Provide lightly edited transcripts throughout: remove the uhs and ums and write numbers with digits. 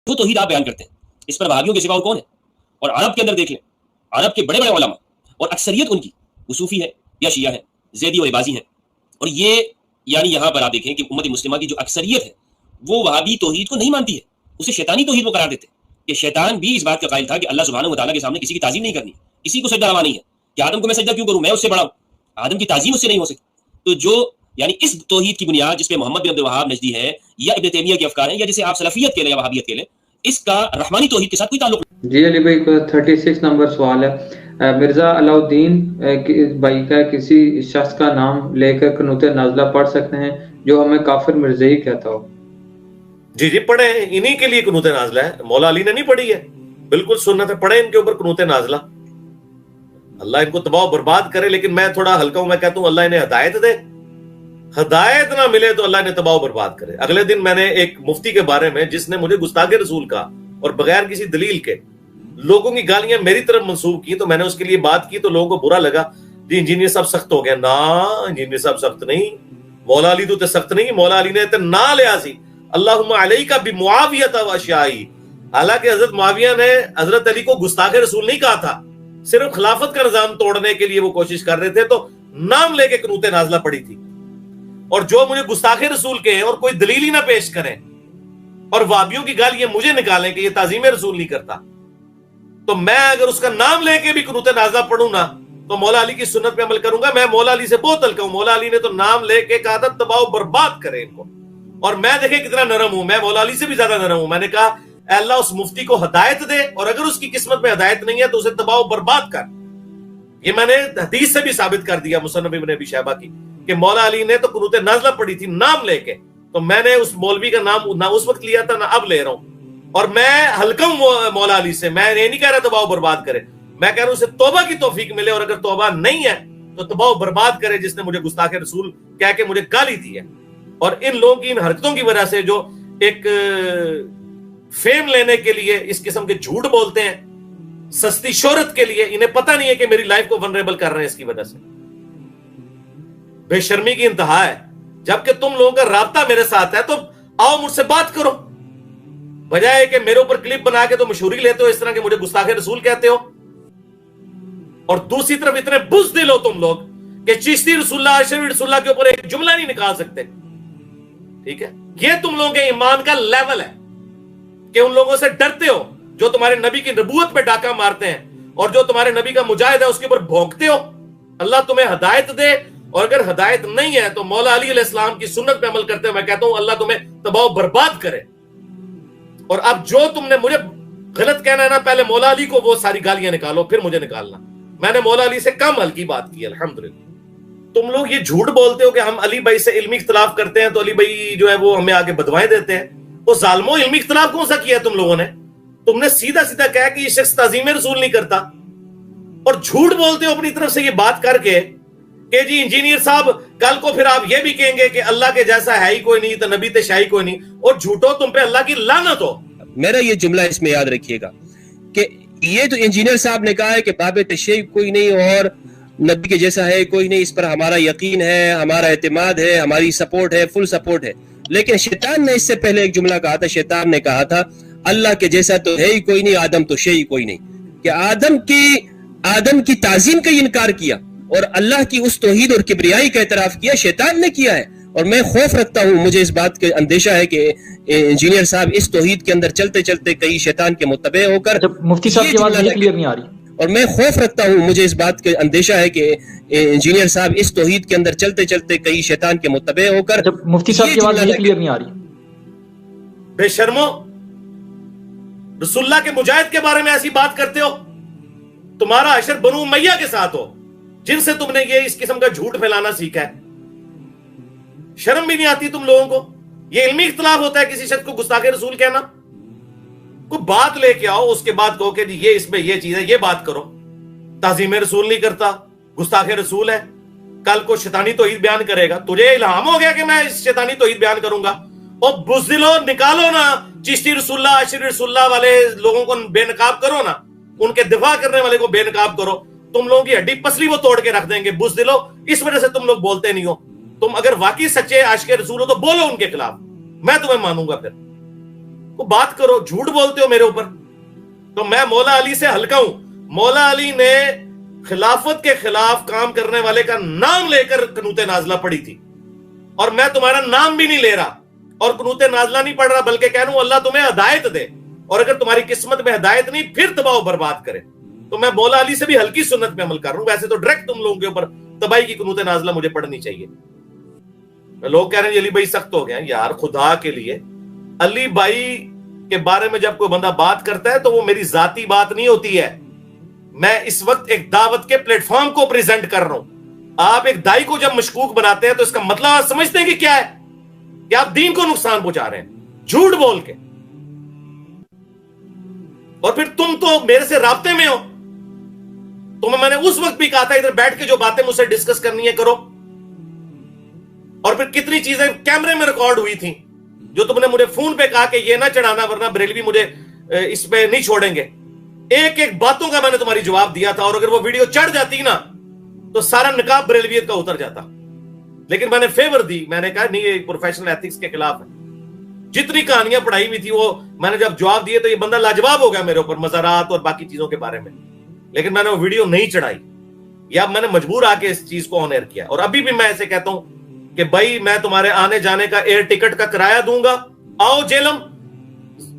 جو توحید آپ بیان کرتے ہیں اس پر وہابیوں کے سوا اور کون ہے؟ اور عرب کے اندر دیکھ لیں، عرب کے بڑے بڑے علماء اور اکثریت ان کی وہ صوفی ہے یا شیعہ ہے، زیدی و عباضی ہیں. اور یہ یعنی یہاں پر آپ دیکھیں کہ امت مسلمہ کی جو اکثریت ہے وہ وہابی توحید کو نہیں مانتی ہے، اسے شیطانی توحید کو قرار دیتے ہیں. کہ شیطان بھی اس بات کا قائل تھا کہ اللہ سبحانہ و تعالیٰ کے سامنے کسی کی تعظیم نہیں کرنی، کسی کو سجدہ روا نہیں ہے کہ آدم کو میں سجدہ کیوں کروں، میں اس سے بڑا ہوں، آدم کی تعظیم اس سے نہیں ہو سکتی. تو جو یعنی اس توحید کی بنیاد جس پہ محمد بن عبد الوہاب نجدی ہے یا ابن تیمیہ کے افکار ہیں یا جسے آپ سلفیت کے لیں یا وہابیت کے لیں، اس کا رحمانی توحید کے ساتھ کوئی تعلق نہیں. جی علی بھائی کو 36 نمبر سوال ہے، مرزا علاء الدین بھائی کا کسی شخص کا نام لے کر قنوت نازلہ پڑھ سکتے ہیں جو ہمیں کافر مرزئی کہتا ہو؟ جی جی پڑھیں، انہی کے لیے قنوت نازلہ ہے، مولا علی نے نہیں پڑھی ہے، بالکل سنت ہے، پڑھیں ان کے اوپر قنوت نازلہ. اللہ ان کو تباہ و برباد کرے، لیکن میں تھوڑا ہلکا ہوں، میں کہتا ہوں اللہ انہیں ہدایت دے، ہدایت نہ ملے تو اللہ انہیں تباہ و برباد کرے. اگلے دن میں نے ایک مفتی کے بارے میں جس نے مجھے گستاخ رسول کہا اور بغیر کسی دلیل کے لوگوں کی گالیاں میری طرف منسوب کی، تو میں نے اس کے لیے بات کی تو لوگوں کو برا لگا، جی انجینئر صاحب سخت ہو گیا. نا انجینئر صاحب سخت نہیں، مولا علی تو سخت نہیں، مولا علی نے نا لیا سی اللہم علیکہ بمعاویۃ و اشیائی. حالانکہ حضرت معاویہ نے حضرت علی کو گستاخ رسول نہیں کہا تھا، صرف خلافت کا نظام توڑنے کے لیے وہ کوشش کر رہے تھے، تو نام لے کے قنوت نازلہ پڑی تھی. اور جو مجھے گستاخ رسول کہیں اور کوئی دلیل ہی نہ پیش کریں اور وہابیوں کی گالیاں مجھے نکالیں کہ یہ تعظیم رسول نہیں کرتا، تو میں اگر اس کا نام لے کے بھی قنوت نازلہ پڑھوں نا تو مولا علی کی سنت پہ عمل کروں گا. میں مولا علی سے بہت ہلکا ہوں، مولا علی نے تو نام لے کے کہا تھا تباہ و برباد کرے ان کو، اور میں دیکھیں کتنا نرم ہوں، میں مولا علی سے بھی زیادہ نرم ہوں. میں نے کہا اے اللہ اس مفتی کو ہدایت دے، اور اگر اس کی قسمت میں ہدایت نہیں ہے تو اسے تباہ و برباد کر. یہ میں نے حدیث سے بھی ثابت کر دیا مصنف ابن ابی شیبہ کی کہ مولا علی نے تو قنوت نازلہ پڑھی تھی نام لے کے. تو میں نے اس مولوی کا نام نہ اس وقت لیا تھا نہ اب لے رہا ہوں، اور میں ہلکا ہوں مولا علی سے. میں یہ نہیں کہہ رہا تباہ و برباد کرے، میں کہہ رہا ہوں اسے توبہ کی توفیق ملے، اور اگر توبہ نہیں ہے تو تباہ و برباد کرے جس نے مجھے گستاخ رسول کہہ کے مجھے گالی دی ہے. اور ان لوگوں کی ان حرکتوں کی وجہ سے جو ایک فیم لینے کے لیے اس قسم کے جھوٹ بولتے ہیں، سستی شہرت کے لیے، انہیں پتہ نہیں ہے کہ میری لائف کو ونریبل کر رہے ہیں. اس کی وجہ سے بے شرمی کی انتہا ہے. جبکہ تم لوگوں کا رابطہ میرے ساتھ ہے تو آؤ مجھ سے بات کرو، بجائے کہ میرے اوپر کلپ بنا کے تو مشہوری لیتے ہو اس طرح کہ مجھے گستاخ رسول کہتے ہو. اور دوسری طرف اتنے بزدل ہو تم لوگ کہ چشتی رسول اللہ اشرف رسول اللہ کے اوپر ایک جملہ نہیں نکال سکتے. ٹھیک ہے، یہ تم لوگوں کے ایمان کا لیول ہے کہ ان لوگوں سے ڈرتے ہو جو تمہارے نبی کی نبوت پہ ڈاکہ مارتے ہیں، اور جو تمہارے نبی کا مجاہد ہے اس کے اوپر بھونکتے ہو. اللہ تمہیں ہدایت دے، اور اگر ہدایت نہیں ہے تو مولا علی علیہ السلام کی سنت پہ عمل کرتے ہوئے میں کہتا ہوں اللہ تمہیں تباہ و برباد کرے. اور اب جو تم نے مجھے غلط کہنا ہے نا، پہلے مولا علی کو وہ ساری گالیاں نکالو پھر مجھے نکالنا. میں نے مولا علی سے کم ہلکی بات کی الحمدللہ. تم لوگ یہ جھوٹ بولتے ہو کہ ہم علی بھائی سے علمی اختلاف کرتے ہیں تو علی بھائی جو ہے وہ ہمیں آگے بدوائیں دیتے ہیں. وہ ظالموں علمی اختلاف کون سا کیا ہے تم لوگوں نے؟ تم نے سیدھا سیدھا کہا کہ یہ شخص تعظیم رسول نہیں کرتا، اور جھوٹ بولتے ہو اپنی طرف سے یہ بات کر کے کہ جی انجینئر صاحب کل کو پھر آپ یہ بھی کہیں گے کہ اللہ کے جیسا ہے ہی کوئی نہیں، تو نبی تے شاہی کوئی نہیں، اور جھوٹو تم پہ اللہ کی لعنت ہو. میرا یہ جملہ اس میں یاد رکھیے گا کہ یہ تو انجینئر صاحب نے کہا ہے کہ باب تشیع کوئی نہیں اور نبی کے جیسا ہے کوئی نہیں، اس پر ہمارا یقین ہے، ہمارا اعتماد ہے، ہماری سپورٹ ہے، فل سپورٹ ہے. لیکن شیطان نے اس سے پہلے ایک جملہ کہا تھا، شیطان نے کہا تھا اللہ کے جیسا تو ہے ہی کوئی نہیں، آدم تو شیء کوئی نہیں، کہ آدم کی تعظیم کا انکار کیا اور اللہ کی اس توحید اور کبریائی کا اعتراف کیا شیطان نے کیا ہے. اور میں خوف رکھتا ہوں، مجھے اس بات کا اندیشہ ہے کہ انجینئر صاحب اس توحید کے اندر چلتے چلتے کئی شیطان کے متبع ہو کر مفتی صاحب کی آواز نہیں کلیئر نہیں آ رہی، اور میں خوف رکھتا ہوں، مجھے اس بات کا اندیشہ ہے کہ انجینئر صاحب اس توحید کے اندر چلتے چلتے کئی شیطان کے متبع ہو کر مفتی صاحب کی آواز نہیں کلیئر نہیں آ رہی. بے شرمو، رسول اللہ کے مجاہد کے بارے میں ایسی بات کرتے ہو. تمہارا عشر بنو امیہ کے ساتھ ہو جن سے تم نے یہ اس قسم کا جھوٹ پھیلانا سیکھا ہے. شرم بھی نہیں آتی تم لوگوں کو؟ یہ علمی اختلاف ہوتا ہے کسی شخص کو گستاخ رسول کہنا؟ کوئی بات لے کے آؤ، اس کے بعد کہو کہ یہ اس میں یہ چیز ہے، یہ بات کرو. تعظیم رسول نہیں کرتا، گستاخ رسول ہے، کل کو شیطانی توحید بیان کرے گا. تجھے الہام ہو گیا کہ میں اس شیطانی توحید بیان کروں گا؟ اور بزدلو نکالو نا چشتی رسول اللہ اشری رسول اللہ والے لوگوں کو بے نقاب کرو نا، ان کے دفاع کرنے والے کو بے نقاب کرو. تم لوگوں کی ہڈی پسلی وہ توڑ کے رکھ دیں گے. بزدلو، اس وجہ سے تم لوگ بولتے نہیں ہو. تم اگر واقعی سچے عاشق رسول ہو تو بولو ان کے خلاف، میں تمہیں مانوں گا. پھر وہ بات کرو, جھوٹ بولتے ہو میرے اوپر. تو میں مولا علی سے ہلکا ہوں. مولا علی نے خلافت کے خلاف کام کرنے والے کا نام لے کر قنوت نازلہ پڑھی تھی, اور میں تمہارا نام بھی نہیں لے رہا اور قنوت نازلہ نہیں پڑھ رہا, بلکہ کہہ رہا ہوں اللہ تمہیں ہدایت دے, اور اگر تمہاری قسمت میں ہدایت نہیں پھر تباہ و برباد کرے. تو میں مولا علی سے بھی ہلکی سنت پہ عمل کر رہا ہوں. ویسے تو ڈائریکٹ تم لوگوں کے اوپر تباہی کی قنوت نازلہ مجھے پڑھنی چاہیے. لوگ کہہ رہے ہیں علی بھائی سخت ہو گئے. یار خدا کے لیے, علی بھائی کے بارے میں جب کوئی بندہ بات کرتا ہے تو وہ میری ذاتی بات نہیں ہوتی ہے. میں اس وقت ایک دعوت کے پلیٹ فارم کو پریزنٹ کر رہا ہوں. آپ ایک دائی کو جب مشکوک بناتے ہیں تو اس کا مطلب آپ سمجھتے ہیں کہ کیا ہے, کہ آپ دین کو نقصان پہنچا رہے ہیں جھوٹ بول کے. اور پھر تم تو میرے سے رابطے میں ہو, تمہیں میں نے اس وقت بھی کہا تھا ادھر بیٹھ کے جو باتیں مجھ سے ڈسکس کرنی ہے کرو. اور پھر کتنی چیزیں کیمرے میں ریکارڈ ہوئی تھیں جو تم نے مجھے فون پہ کہا کہ یہ نہ چڑھانا ورنہ بریلوی مجھے اس پہ نہیں چھوڑیں گے. ایک ایک باتوں کا میں نے تمہاری جواب دیا تھا, اور اگر وہ ویڈیو چڑھ جاتی نا تو سارا نقاب بریلویت کا اتر جاتا. لیکن میں نے فیور دی, میں نے کہا نہیں یہ پروفیشنل ایتھکس کے خلاف ہے. جتنی کہانیاں پڑھائی ہوئی تھی وہ میں نے جب جواب دیے تو یہ بندہ لاجواب ہو گیا میرے اوپر مزارات اور باقی چیزوں کے بارے میں. لیکن میں نے وہ ویڈیو نہیں چڑھائی, یا میں نے مجبور آ کے اس چیز کو آن ایئر کیا. اور ابھی بھی میں ایسے کہتا ہوں کہ بھائی میں تمہارے آنے جانے کا ایئر ٹکٹ کا کرایہ دوں گا, آؤ جیلم,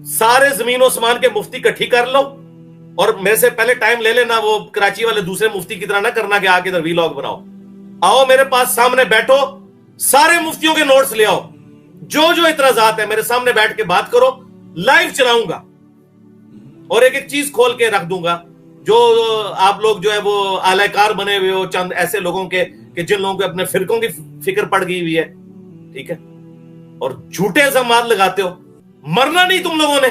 سارے زمین و سمان کے مفتی اکٹھی کر لو, اور میرے سے پہلے ٹائم لے لینا, وہ کراچی والے دوسرے مفتی کی طرح نہ کرنا کہ آ کے ادھر ویلاگ بناؤ. آؤ میرے پاس سامنے بیٹھو, سارے مفتیوں کے نوٹس لے آؤ, جو جو اعتراضات ہیں میرے سامنے بیٹھ کے بات کرو, لائیو چلاؤں گا اور ایک ایک چیز کھول کے رکھ دوں گا. جو آپ لوگ جو ہے وہ اعلی کار بنے ہوئے ہو چند ایسے لوگوں کے کہ جن لوگوں کو اپنے فرقوں کی فکر پڑ گئی ہوئی ہے, ٹھیک ہے, اور جھوٹے الزامات لگاتے ہو. مرنا نہیں تم لوگوں نے,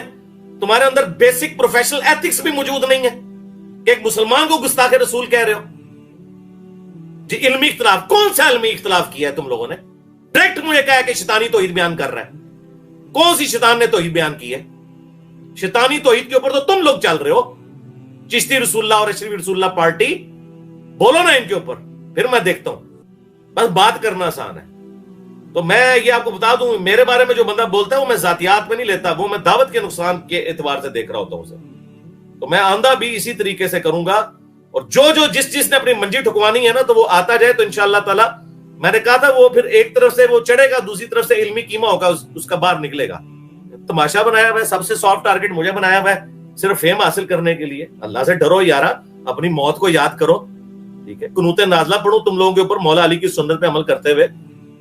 تمہارے اندر بیسک پروفیشنل ایتھکس بھی موجود نہیں ہے کہ ایک مسلمان کو گستاخ رسول کہہ رہے ہو. جی علمی اختلاف, کون سا علمی اختلاف کیا ہے تم لوگوں نے؟ ڈائریکٹ مجھے کہا ہے کہ شیطانی توحید بیان کر رہا ہے. کون سی شیطان نے توحید بیان کی ہے؟ شیطانی توحید کے اوپر تو تم لوگ چل رہے ہو. چشتی رسول اللہ اور اشرفی رسول اللہ پارٹی, بولو نا ان کے اوپر, پھر میں دیکھتا ہوں. بس بات کرنا آسان ہے. تو میں یہ آپ کو بتا دوں, میرے بارے میں جو بندہ بولتا ہے وہ میں ذاتیات میں نہیں لیتا, وہ میں دعوت کے نقصان کے اعتبار سے دیکھ رہا ہوتا ہوں اسے. تو میں آندہ بھی اسی طریقے سے کروں گا, اور جو جس نے اپنی منجی ٹھکوانی ہے نا تو وہ آتا جائے تو انشاءاللہ تعالی. میں نے کہا تھا وہ پھر ایک طرف سے وہ چڑھے گا, دوسری طرف سے علمی قیمہ ہوگا, اس کا باہر نکلے گا. تماشا بنایا ہوا ہے, سب سے سافٹ ٹارگٹ مجھے بنایا ہوا ہے صرف فیم حاصل کرنے کے لیے. اللہ سے ڈرو یارا, اپنی موت کو یاد کرو, ٹھیک ہے. قنوت نازلہ پڑھو تم لوگوں کے اوپر مولا علی کی سنت پہ عمل کرتے ہوئے.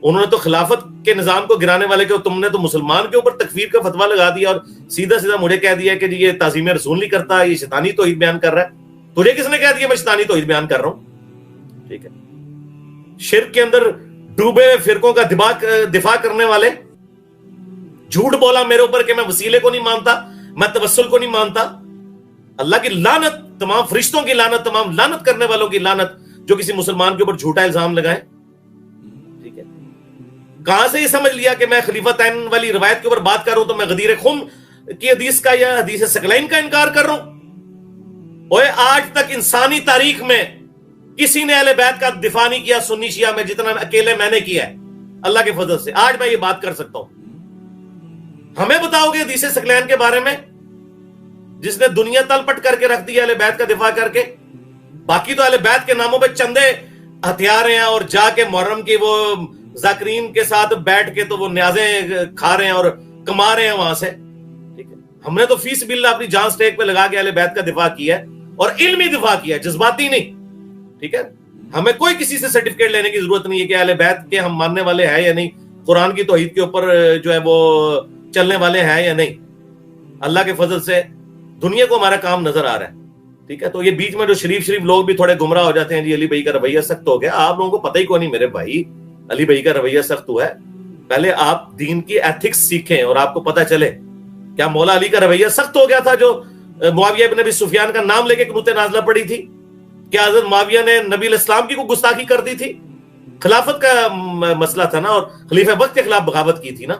انہوں نے تو خلافت کے نظام کو گرانے والے کے, تم نے تو مسلمان کے اوپر تکفیر کا فتویٰ لگا دیا اور سیدھا سیدھا مجھے کہہ دیا کہ جی یہ تعظیم رسول نہیں کرتا, یہ شیطانی توحید بیان کر رہا ہے. تجھے کس نے کہہ دیا میں شیطانی توحید بیان کر رہا ہوں؟ ٹھیک ہے. شرک کے اندر ڈوبے فرقوں کا دفاع کرنے والے, جھوٹ بولا میرے اوپر کہ میں وسیلے کو نہیں مانتا, میں توسل کو نہیں مانتا. اللہ کی لعنت, تمام فرشتوں کی لعنت, تمام لعنت کرنے والوں کی لعنت جو کسی مسلمان کے اوپر جھوٹا الزام لگائیں. ٹھیک ہے. کہاں سے یہ سمجھ لیا کہ میں خلیفہ تعین والی روایت کے اوپر بات کر رہا ہوں تو میں غدیر خم کی حدیث کا یا حدیث ثقلین کا انکار کر رہا ہوں؟ اوے آج تک انسانی تاریخ میں کسی نے اہل بیت کا دفاع نہیں کیا سنی شیعہ میں جتنا اکیلے میں نے کیا ہے. اللہ کے فضل سے آج میں یہ بات کر سکتا ہوں. ہمیں بتاؤ گے حدیث ثقلین کے بارے میں جس نے دنیا تل پٹ کر کے رکھ دی اہل بیت کا دفاع کر کے؟ باقی تو اہل بیت کے ناموں پہ چندے ہتھیار ہیں, اور جا کے محرم کی وہ ذاکرین کے ساتھ بیٹھ کے تو وہ نیازیں کھا رہے ہیں اور کما رہے ہیں وہاں سے. ٹھیک ہے. ہم نے تو فی سبیل اللہ اپنی جان سٹیک پہ لگا کے اہل بیت کا دفاع کیا ہے, اور علمی دفاع کیا ہے, جذباتی نہیں. ٹھیک ہے. ہمیں کوئی کسی سے سرٹیفکیٹ لینے کی ضرورت نہیں ہے کہ اہل بیت کے ہم ماننے والے ہیں یا نہیں, قرآن کی توحید کے اوپر جو ہے وہ چلنے والے ہیں یا نہیں. اللہ کے فضل سے دنیا کو ہمارا کام نظر آ رہا ہے. ٹھیک ہے. تو یہ بیچ میں جو شریف لوگ بھی تھوڑے گمراہ ہو جاتے ہیں, جی علی بھائی کا رویہ سخت ہو گیا. آپ لوگوں کو پتہ ہی کوئی نہیں میرے بھائی علی بھائی کا رویہ سخت ہوا ہے. پہلے آپ دین کی ایتھکس سیکھیں اور آپ کو پتہ چلے کیا مولا علی کا رویہ سخت ہو گیا تھا جو معاویہ ابن ابی سفیان کا نام لے کے قنوت نازلہ پڑی تھی؟ کیا حضرت معاویہ نے نبی علیہ السلام کی کوئی گستاخی کر دی تھی؟ خلافت کا مسئلہ تھا نا, اور خلیفہ وقت کے خلاف بغاوت کی تھی نا.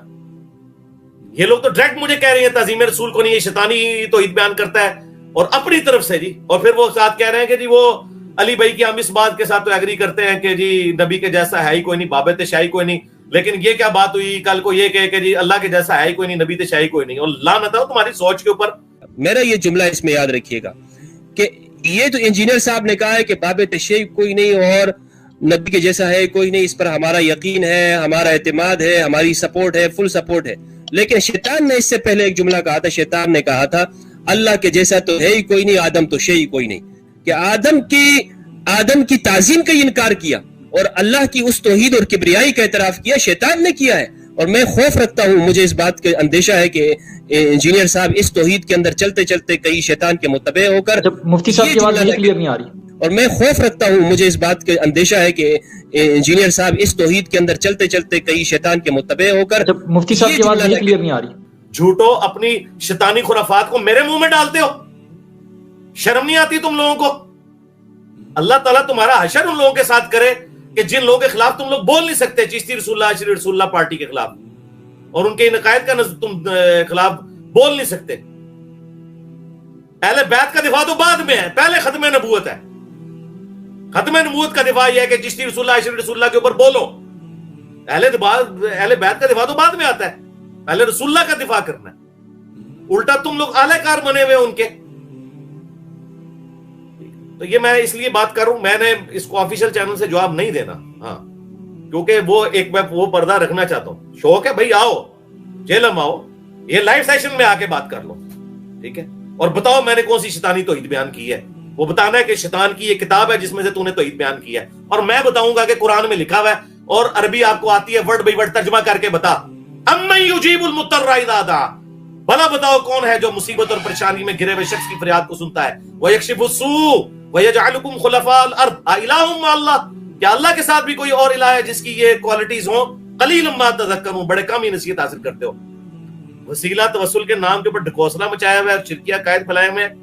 یہ لوگ تو ڈائریکٹ مجھے کہہ رہے ہیں تعظیم رسول کو نہیں, یہ شیطانی توحید بیان کرتا ہے, اور اپنی طرف سے جی. اور پھر وہ ساتھ کہہ رہے ہیں کہ جی وہ علی بھائی کی ہم اس بات کے ساتھ تو ایگری کرتے ہیں کہ جی نبی کے جیسا ہے ہی کوئی نہیں, بابت شاہی کوئی نہیں, لیکن یہ کیا بات ہوئی کل کو یہ کہ جی اللہ کے جیسا ہے ہی کوئی نہیں، نبی تو شاہی کوئی نہیں، اور لعنت ہو تمہاری سوچ کے اوپر. میرا یہ جملہ اس میں یاد رکھیے گا کہ یہ تو انجینئر صاحب نے کہا ہے کہ باب تشیع کوئی نہیں اور نبی کے جیسا ہے کوئی نہیں، اس پر ہمارا یقین ہے، ہمارا اعتماد ہے، ہماری سپورٹ ہے، فل سپورٹ ہے. لیکن شیطان نے اس سے پہلے ایک جملہ کہا تھا. شیطان نے کہا تھا اللہ کے جیسا تو ہے ہی کوئی نہیں، آدم تو شیء کوئی نہیں. کہ آدم کی تعظیم کا انکار کیا اور اللہ کی اس توحید اور کبریائی کا اعتراف کیا شیطان نے کیا ہے. اور میں خوف رکھتا ہوں، مجھے اس بات کا اندیشہ ہے کہ انجینئر صاحب اس توحید کے اندر چلتے چلتے کئی شیطان کے متبع ہو کر مفتی صاحب کی آواز کلیئر نہیں آ رہی. اور میں خوف رکھتا ہوں، مجھے اس بات کا اندیشہ ہے کہ انجینئر صاحب اس توحید کے اندر چلتے چلتے کئی شیطان کے متبع ہو کر مفتی صاحب کی آواز کلیئر نہیں آ رہی. جھوٹو اپنی شیطانی خرافات کو میرے منہ میں ڈالتے ہو، شرم نہیں آتی تم لوگوں کو؟ اللہ تعالیٰ تمہارا حشر ان لوگوں کے ساتھ کرے کہ جن لوگوں کے خلاف تم لوگ بول نہیں سکتے، چشتی رسول اللہ، اشری رسول اللہ پارٹی کے خلاف اور ان کے عقائد کا تم خلاف بول نہیں سکتے. اہل بیت کا دفاع تو بعد میں ہے، پہلے ختم نبوت ہے. ختم نبوت کا دفاع یہ ہے کہ چشتی رسول اللہ، اشری رسول اللہ کے اوپر بولو. اہل بیت کا دفاع تو بعد میں آتا ہے، پہلے رسول اللہ کا دفاع کرنا ہے. الٹا تم لوگ اعلی کار بنے ہوئے ان کے. تو یہ میں اس لیے بات کروں، میں نے اس کو آفیشیل چینل سے جواب نہیں دینا، ہاں، کیونکہ وہ پردہ رکھنا چاہتا ہوں. شوق ہے بھائی، آؤ جیلم آؤ، یہ لائیو سیشن میں آ کے بات کر لو، ٹھیک ہے، اور بتاؤ میں نے کون سی شیطانی توحید بیان کی ہے. وہ بتانا ہے کہ شیطان کی یہ کتاب ہے جس میں سے تو نے توحید بیان کی ہے، اور میں بتاؤں گا کہ قرآن میں لکھا ہوا ہے، اور عربی آپ کو آتی ہے، ورڈ بائی ورڈ ترجمہ کر کے بتا. امن یجیب المضطر اذا دعا، بھلا بتاؤ کون ہے جو مصیبت اور پریشانی میں گرے ہوئے شخص کی فریاد کو سنتا ہے. وَيَكْشِفُ السُّوءَ وَيَجْعَلُكُمْ خُلَفَاءَ الْأَرْضِ أَإِلَٰهٌ مَّعَ اللَّهِ، کیا اللہ کے ساتھ بھی کوئی اور الہ ہے جس کی یہ کوالٹیز ہوں؟ قلیلا ما تذکرون، بڑے کم ہی نصیحت حاصل کرتے ہو. وسیلہ توسل کے نام کے اوپر ڈھکوسلا مچایا ہوا ہے اور شرکیہ عقائد پھیلائے ہوئے ہیں.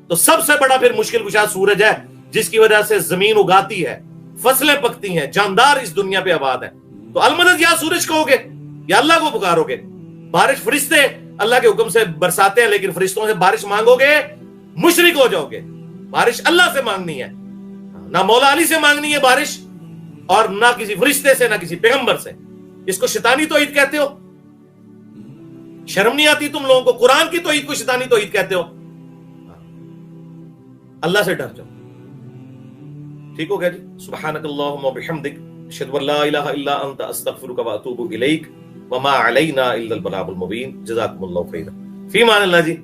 تو سب سے بڑا پھر مشکل کشا سورج ہے جس کی وجہ سے زمین اگاتی ہے، فصلیں پکتی ہیں، جاندار اس دنیا پہ آباد ہیں. تو المدد یا سورج کہو گے یا اللہ کو پکارو گے؟ بارش فرشتے اللہ کے حکم سے برساتے ہیں، لیکن فرشتوں سے بارش مانگو گے مشرک ہو جاؤ گے. بارش اللہ سے مانگنی ہے، نہ مولا علی سے مانگنی ہے بارش، اور نہ کسی فرشتے سے، نہ کسی پیغمبر سے. اس کو شیطانی توحید کہتے ہو؟ شرم نہیں آتی تم لوگوں کو؟ قرآن کی توحید کو شیطانی توحید کہتے ہو؟ اللہ سے ڈر جاؤ. ٹھیک ہو گیا جی؟ سبحانک اللہم و بحمدک، اشہد ان لا الہ الا انت، استغفرک و اتوب الیک، وما علینا الا البلاغ المبین. جزاکم اللہ خیرا. فی امان اللہ جی.